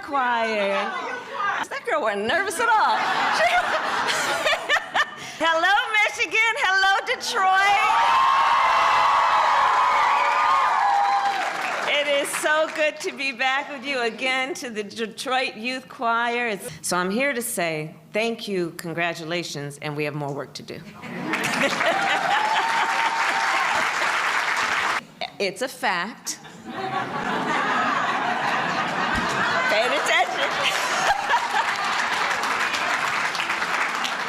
Choir. That girl wasn't nervous at all. Hello, Michigan. Hello, Detroit. It is so good to be back with you again to the Detroit Youth Choir. So I'm here to say thank you, congratulations, and we have more work to do. It's a fact. Pay attention.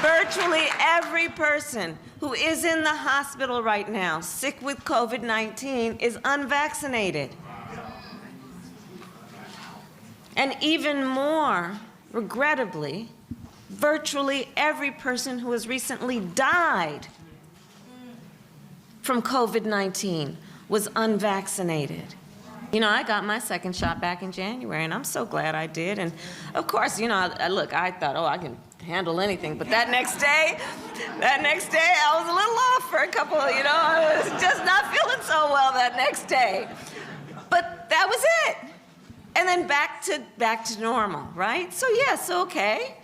Virtually every person who is in the hospital right now, sick with COVID-19, is unvaccinated. And even more, regrettably, virtually every person who has recently died from COVID-19 was unvaccinated. You know, I got my second shot back in January, and I'm so glad I did. And of course, you know, I thought, oh, I can handle anything. But that next day, I was a little off for a couple, you know, I was just not feeling so well that next day. But that was it. And then back to normal, right? So yes, okay,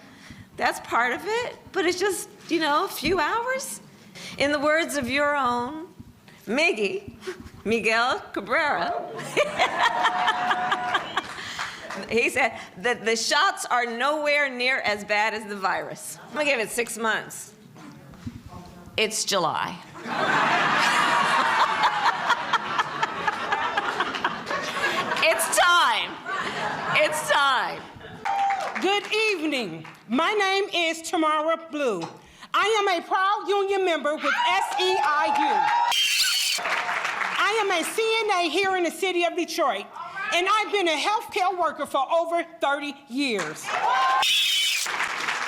that's part of it. But it's just, you know, a few hours. In the words of your own Miguel Cabrera, he said that the shots are nowhere near as bad as the virus. I'm gonna give it 6 months. It's July. It's time. It's time. Good evening. My name is Tamara Blue. I am a proud union member with SEIU. I am a CNA here in the city of Detroit, and I've been a healthcare worker for over 30 years.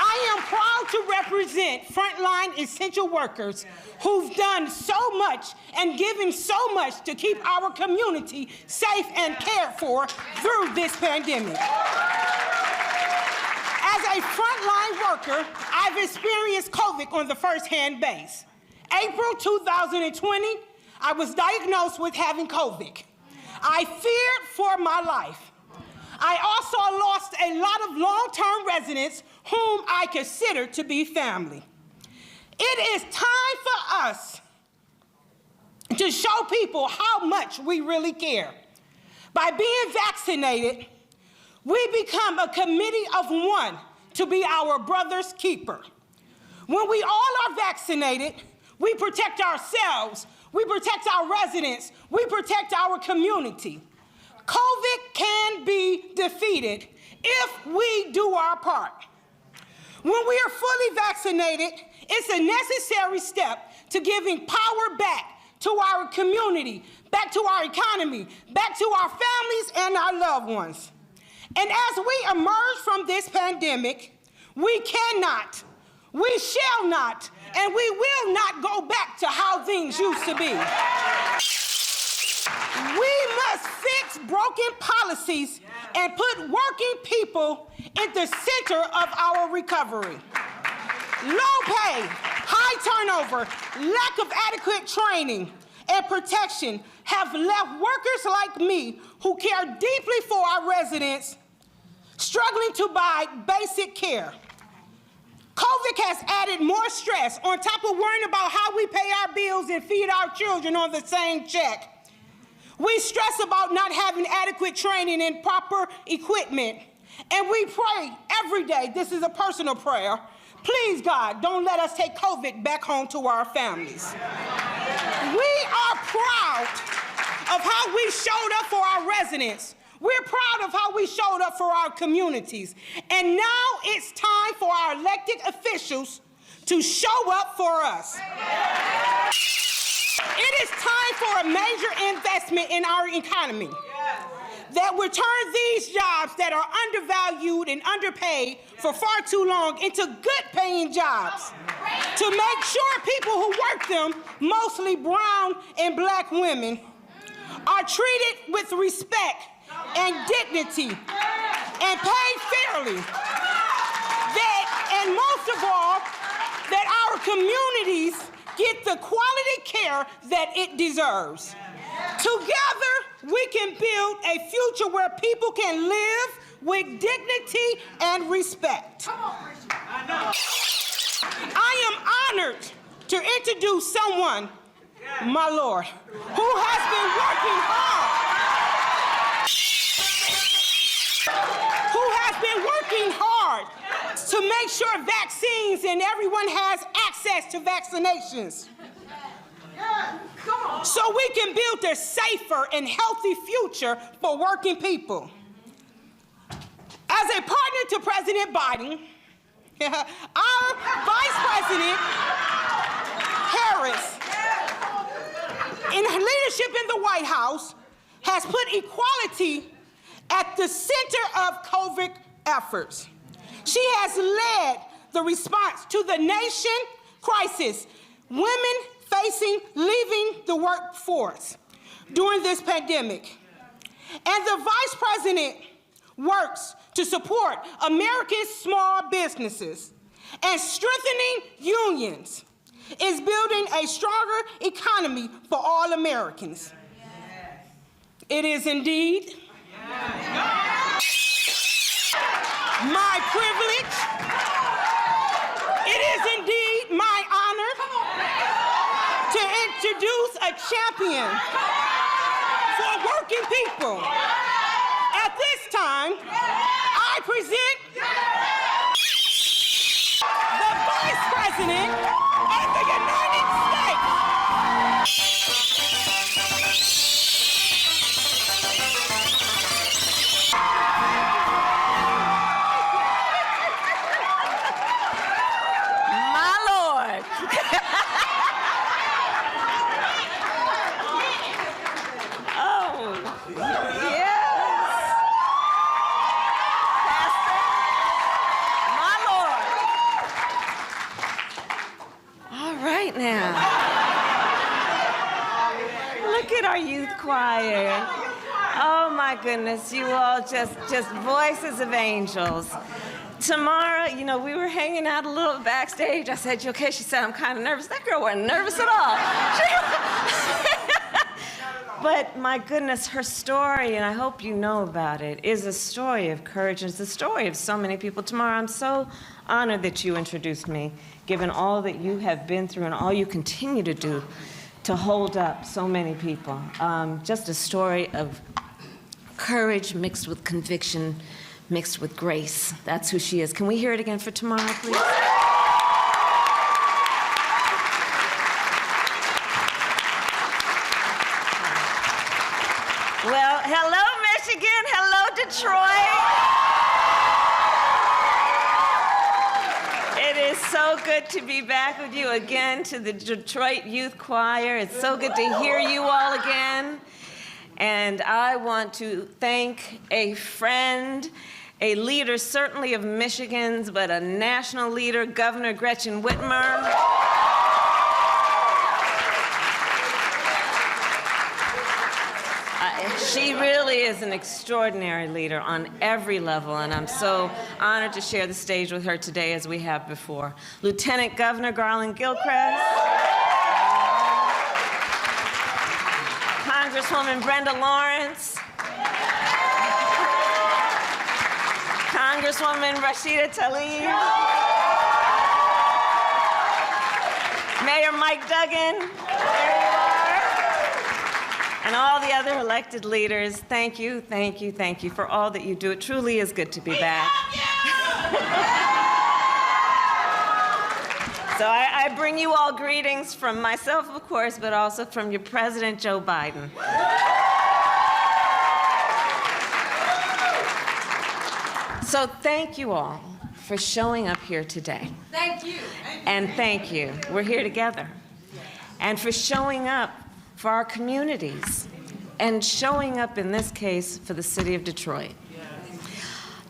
I am proud to represent frontline essential workers who've done so much and given so much to keep our community safe and cared for through this pandemic. As a frontline worker, I've experienced COVID on the first-hand base. April 2020, I was diagnosed with having COVID. I feared for my life. I also lost a lot of long-term residents whom I consider to be family. It is time for us to show people how much we really care. By being vaccinated, we become a committee of one to be our brother's keeper. When we all are vaccinated, we protect ourselves, we protect our residents, we protect our community. COVID can be defeated if we do our part. When we are fully vaccinated, it's a necessary step to giving power back to our community, back to our economy, back to our families and our loved ones. And as we emerge from this pandemic, we cannot, we shall not, and we will not go back to how things used to be. We must fix broken policies and put working people at the center of our recovery. Low pay, high turnover, lack of adequate training and protection have left workers like me who care deeply for our residents struggling to buy basic care. COVID has added more stress on top of worrying about how we pay our bills and feed our children on the same check. We stress about not having adequate training and proper equipment. And we pray every day, this is a personal prayer, please God, don't let us take COVID back home to our families. We are proud of how we showed up for our residents. We're proud of how we showed up for our communities. And now it's time for our elected officials to show up for us. It is time for a major investment in our economy that will turn these jobs that are undervalued and underpaid for far too long into good-paying jobs to make sure people who work them, mostly brown and black women, are treated with respect and dignity and paid fairly. And most of all, that our communities get the quality care that it deserves. Together, we can build a future where people can live, with dignity and respect. I am honored to introduce someone, my Lord, who has been working hard, to make sure vaccines and everyone has access to vaccinations, so we can build a safer and healthy future for working people. As a partner to President Biden, our Vice President Harris, in her leadership in the White House, has put equality at the center of COVID efforts. She has led the response to the nation crisis, women facing leaving the workforce during this pandemic. And the Vice President works to support America's small businesses and strengthening unions, is building a stronger economy for all Americans. It is indeed my privilege, it is indeed my honor to introduce a champion for working people. At this time, I present the Vice President of the United States. My Lord. Oh, yes. Pastor, my Lord. All right now. Look at our youth choir. Oh my goodness, you all just voices of angels. Tomorrow, you know, we were hanging out a little backstage. I said, "You okay?" She said, "I'm kind of nervous." That girl wasn't nervous at all. But my goodness, her story, and I hope you know about it, is a story of courage. It's a story of so many people. Tomorrow, I'm so honored that you introduced me, given all that you have been through and all you continue to do to hold up so many people. Just a story of courage mixed with conviction, mixed with grace. That's who she is. Can we hear it again for tomorrow, please? Well, hello, Michigan. Hello, Detroit. It is so good to be back with you again, to the Detroit Youth Choir. It's so good to hear you all again. And I want to thank a friend, a leader certainly of Michigan's, but a national leader, Governor Gretchen Whitmer. She really is an extraordinary leader on every level, and I'm so honored to share the stage with her today as we have before. Lieutenant Governor Garland Gilchrist, Congresswoman Brenda Lawrence, Congresswoman Rashida Tlaib, Mayor Mike Duggan, there you are, and all the other elected leaders. Thank you, thank you, thank you for all that you do. It truly is good to be back. So I bring you all greetings from myself, of course, but also from your President, Joe Biden. So thank you all for showing up here today. Thank you. And thank you. We're here together. And for showing up for our communities, and showing up, in this case, for the city of Detroit.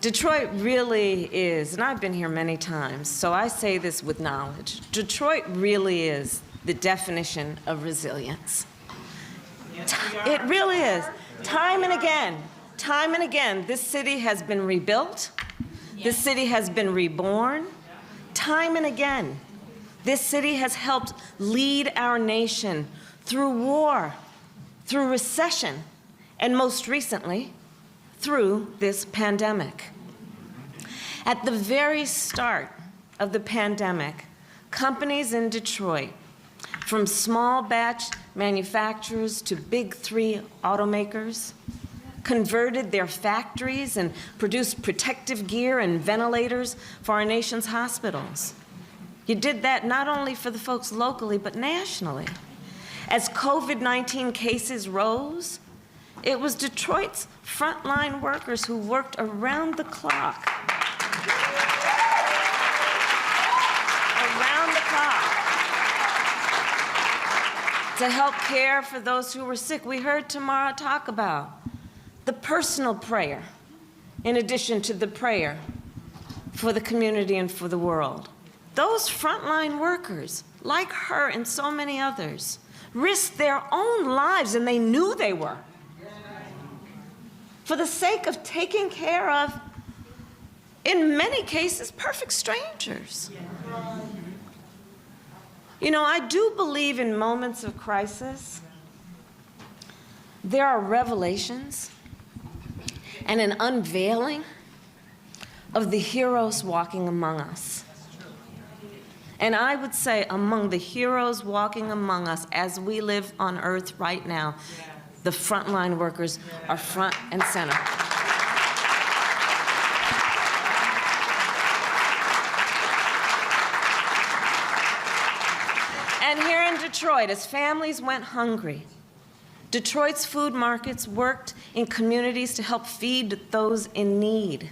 Detroit really is, and I've been here many times, so I say this with knowledge, Detroit really is the definition of resilience. It really is. Time and again, this city has been rebuilt. This city has been reborn. Time and again, this city has helped lead our nation through war, through recession, and most recently, through this pandemic. At the very start of the pandemic, companies in Detroit, from small batch manufacturers to big three automakers, converted their factories and produced protective gear and ventilators for our nation's hospitals. You did that not only for the folks locally, but nationally. As COVID-19 cases rose, it was Detroit's frontline workers who worked around the clock. To help care for those who were sick. We heard Tamara talk about the personal prayer, in addition to the prayer for the community and for the world. Those frontline workers, like her and so many others, risked their own lives, and they knew they were, for the sake of taking care of, in many cases, perfect strangers. You know, I do believe in moments of crisis, there are revelations and an unveiling of the heroes walking among us. And I would say among the heroes walking among us as we live on earth right now, the frontline workers are front and center. And here in Detroit, as families went hungry, Detroit's food markets worked in communities to help feed those in need.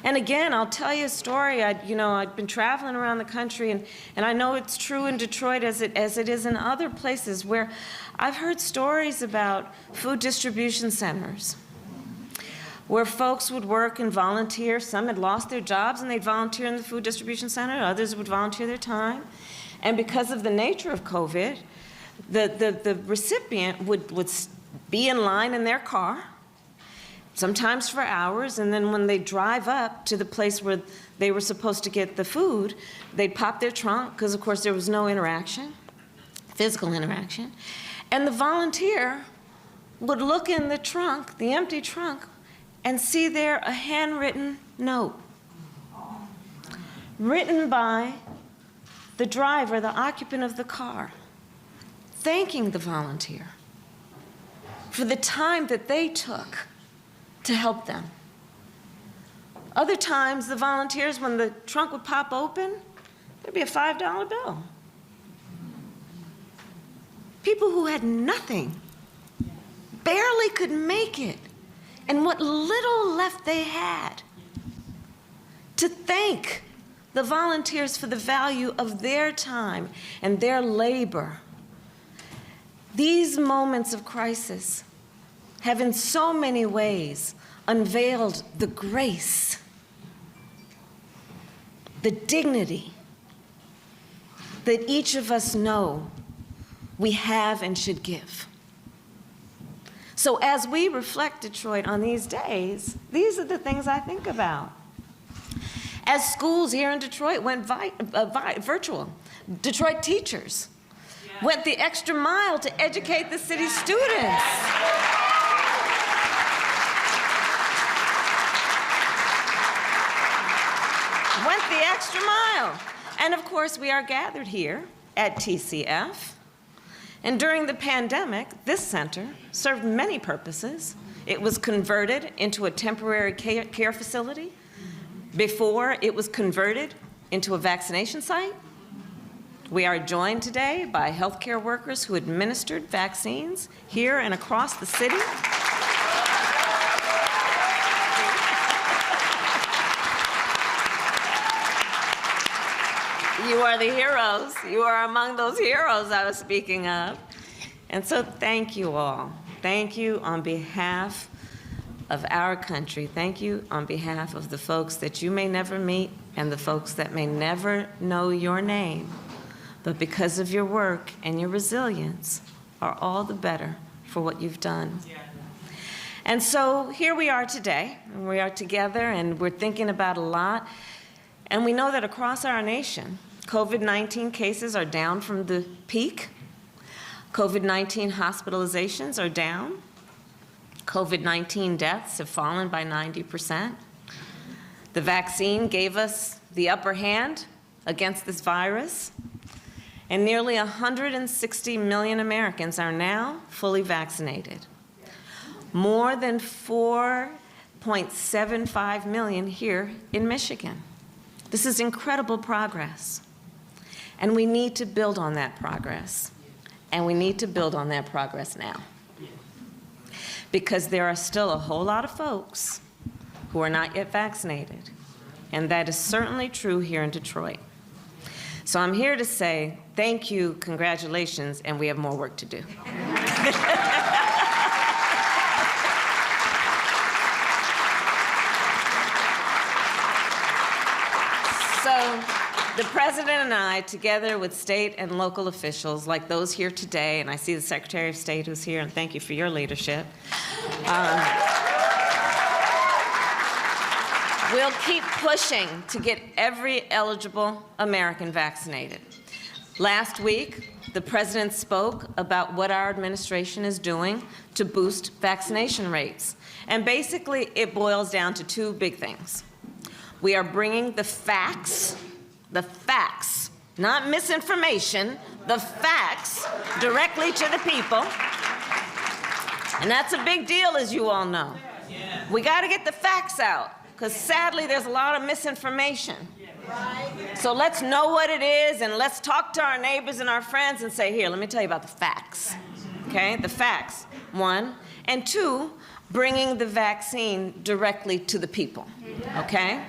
And again, I'll tell you a story. I'd been traveling around the country, and I know it's true in Detroit as it is in other places, where I've heard stories about food distribution centers where folks would work and volunteer. Some had lost their jobs and they'd volunteer in the food distribution center. Others would volunteer their time. And because of the nature of COVID, the recipient would be in line in their car, sometimes for hours, and then when they drive up to the place where they were supposed to get the food, they'd pop their trunk, because of course there was no interaction, physical interaction, and the volunteer would look in the trunk, the empty trunk, and see there a handwritten note written by the driver, the occupant of the car, thanking the volunteer for the time that they took to help them. Other times, the volunteers, when the trunk would pop open, there'd be a $5 bill. People who had nothing, barely could make it, and what little left they had, to thank the volunteers for the value of their time and their labor. These moments of crisis have in so many ways unveiled the grace, the dignity that each of us know we have and should give. So as we reflect, Detroit, on these days, these are the things I think about. As schools here in Detroit went virtual, Detroit teachers went the extra mile to educate the city's students. Went the extra mile. And of course, we are gathered here at TCF. And during the pandemic, this center served many purposes. It was converted into a temporary care facility. Before, it was converted into a vaccination site. We are joined today by healthcare workers who administered vaccines here and across the city. You are the heroes. You are among those heroes I was speaking of. And so thank you all. Thank you on behalf of our country. Thank you on behalf of the folks that you may never meet and the folks that may never know your name, but because of your work and your resilience are all the better for what you've done. And so here we are today, and we are together, and we're thinking about a lot. And we know that across our nation, COVID-19 cases are down from the peak. COVID-19 hospitalizations are down. COVID-19 deaths have fallen by 90%. The vaccine gave us the upper hand against this virus, and nearly 160 million Americans are now fully vaccinated. More than 4.75 million here in Michigan. This is incredible progress. And we need to build on that progress. And we need to build on that progress now. Because there are still a whole lot of folks who are not yet vaccinated. And that is certainly true here in Detroit. So I'm here to say thank you, congratulations, and we have more work to do. So the President and I, together with state and local officials like those here today, and I see the Secretary of State who's here, and thank you for your leadership, we'll keep pushing to get every eligible American vaccinated. Last week, the President spoke about what our administration is doing to boost vaccination rates. And basically, it boils down to two big things. We are bringing the facts, not misinformation, the facts directly to the people. And that's a big deal, as you all know. We got to get the facts out, because sadly, there's a lot of misinformation. So let's know what it is, and let's talk to our neighbors and our friends and say, here, let me tell you about the facts. Okay, the facts, one. And two, bringing the vaccine directly to the people, okay?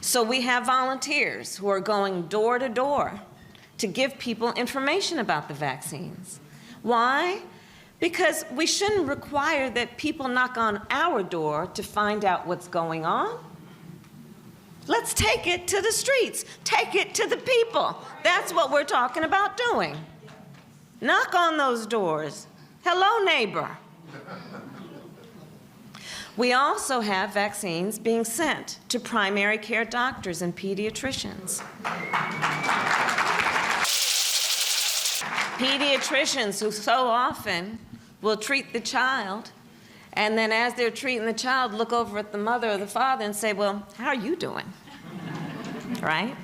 So we have volunteers who are going door to door to give people information about the vaccines. Why? Because we shouldn't require that people knock on our door to find out what's going on. Let's take it to the streets. Take it to the people. That's what we're talking about doing. Knock on those doors. Hello, neighbor. We also have vaccines being sent to primary care doctors and pediatricians. Pediatricians who so often will treat the child, and then as they're treating the child, look over at the mother or the father and say, well, how are you doing? Right?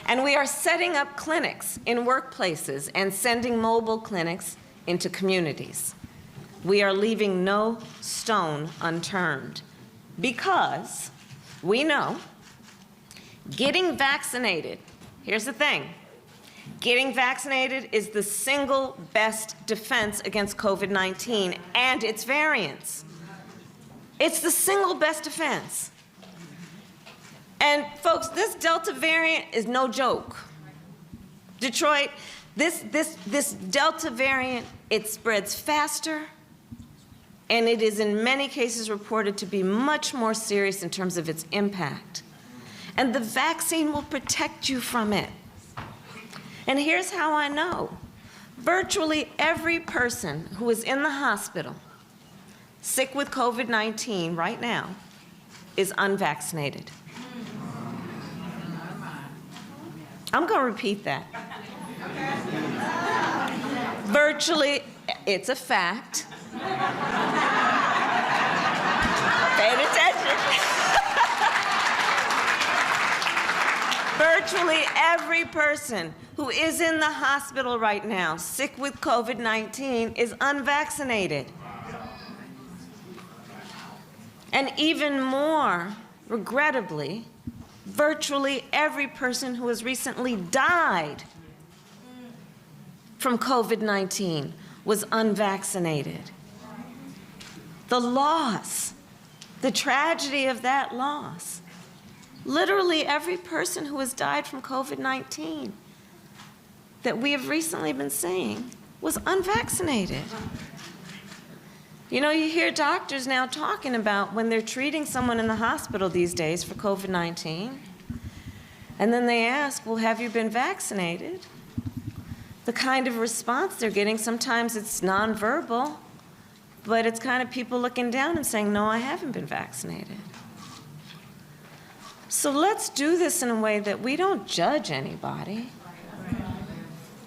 And we are setting up clinics in workplaces and sending mobile clinics into communities. We are leaving no stone unturned because we know getting vaccinated, here's the thing, getting vaccinated is the single best defense against COVID-19 and its variants. It's the single best defense. And folks, this Delta variant is no joke. Detroit, this Delta variant, it spreads faster, and it is in many cases reported to be much more serious in terms of its impact. And the vaccine will protect you from it. And here's how I know. Virtually every person who is in the hospital, sick with COVID-19 right now, is unvaccinated. I'm going to repeat that. Virtually, it's a fact. Pay attention. Virtually every person who is in the hospital right now, sick with COVID-19, is unvaccinated. And even more, regrettably, virtually every person who has recently died from COVID-19 was unvaccinated. The loss, the tragedy of that loss. Literally every person who has died from COVID-19 that we have recently been seeing was unvaccinated. You know, you hear doctors now talking about when they're treating someone in the hospital these days for COVID-19, and then they ask, well, have you been vaccinated? The kind of response they're getting, sometimes it's nonverbal, but it's kind of people looking down and saying, no, I haven't been vaccinated. So let's do this in a way that we don't judge anybody.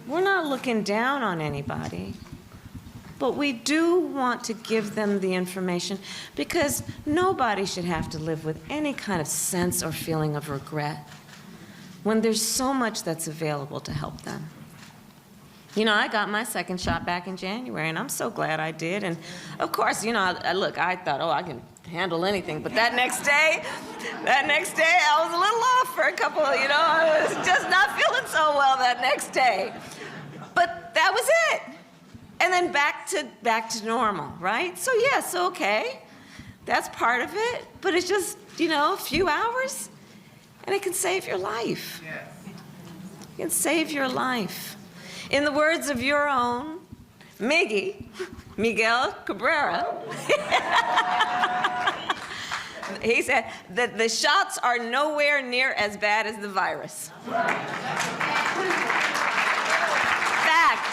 We're not looking down on anybody. But we do want to give them the information because nobody should have to live with any kind of sense or feeling of regret when there's so much that's available to help them. You know, I got my second shot back in January, and I'm so glad I did. And of course, you know, I thought, oh, I can handle anything. But that next day, I was a little off for a couple of, you know, I was just not feeling so well that next day. But that was it. And then back to normal, right? So yes, okay, that's part of it. But it's just, you know, a few hours, and it can save your life. Yes. It can save your life. In the words of your own Miguel Cabrera, he said that the shots are nowhere near as bad as the virus. Fact.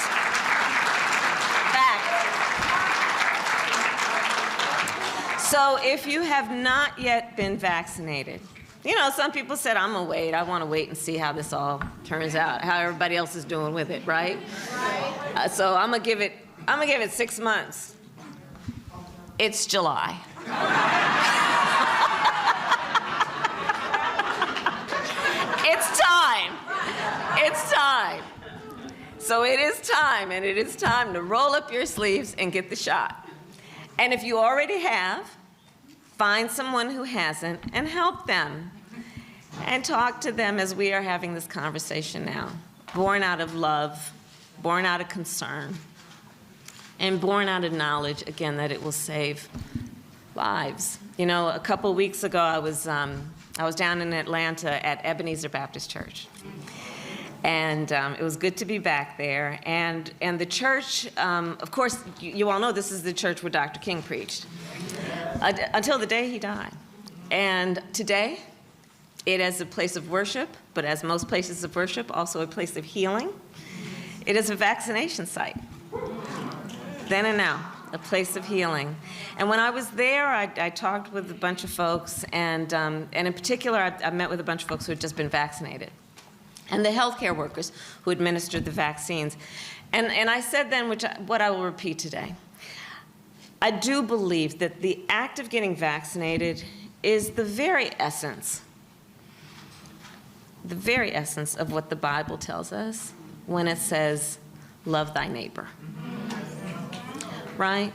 So if you have not yet been vaccinated, you know, some people said, I'm gonna wait. I wanna wait and see how this all turns out, how everybody else is doing with it, right? So I'm gonna give it 6 months. It's July. It's time. It's time. So it is time, and it is time to roll up your sleeves and get the shot. And if you already have, find someone who hasn't and help them. And talk to them as we are having this conversation now. Born out of love, born out of concern, and born out of knowledge, again, that it will save lives. You know, a couple weeks ago, I was down in Atlanta at Ebenezer Baptist Church. And it was good to be back there. And the church, of course, you all know this is the church where Dr. King preached. Until the day he died. And today, it is a place of worship, but as most places of worship, also a place of healing. It is a vaccination site. Then and now, a place of healing. And when I was there, I talked with a bunch of folks, and in particular, I met with a bunch of folks who had just been vaccinated, and the healthcare workers who administered the vaccines. And I said then, what I will repeat today, I do believe that the act of getting vaccinated is the very essence of what the Bible tells us when it says, love thy neighbor, right?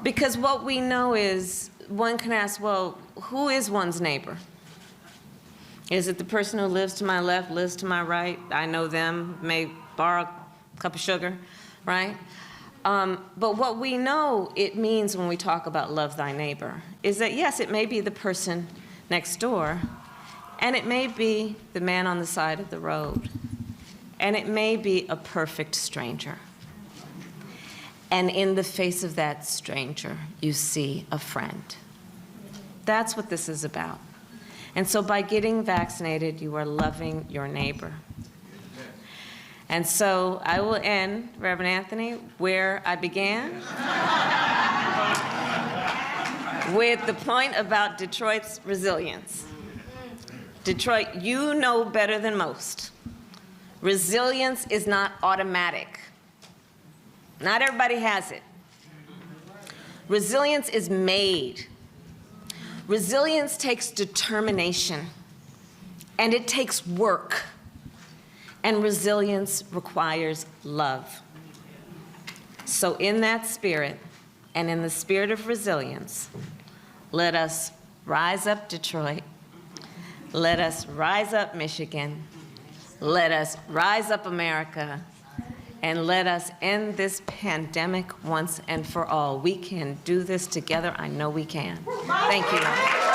Because what we know is, one can ask, well, who is one's neighbor? Is it the person who lives to my left, lives to my right? I know them, may borrow a cup of sugar, right? But what we know it means when we talk about love thy neighbor is that, yes, it may be the person next door, and it may be the man on the side of the road, and it may be a perfect stranger. And in the face of that stranger, you see a friend. That's what this is about. And so by getting vaccinated, you are loving your neighbor. And so I will end, Reverend Anthony, where I began, with the point about Detroit's resilience. Detroit, you know better than most. Resilience is not automatic. Not everybody has it. Resilience is made. Resilience takes determination, and it takes work. And resilience requires love. So in that spirit, and in the spirit of resilience, let us rise up Detroit. Let us rise up Michigan. Let us rise up America. And let us end this pandemic once and for all. We can do this together. I know we can. Thank you.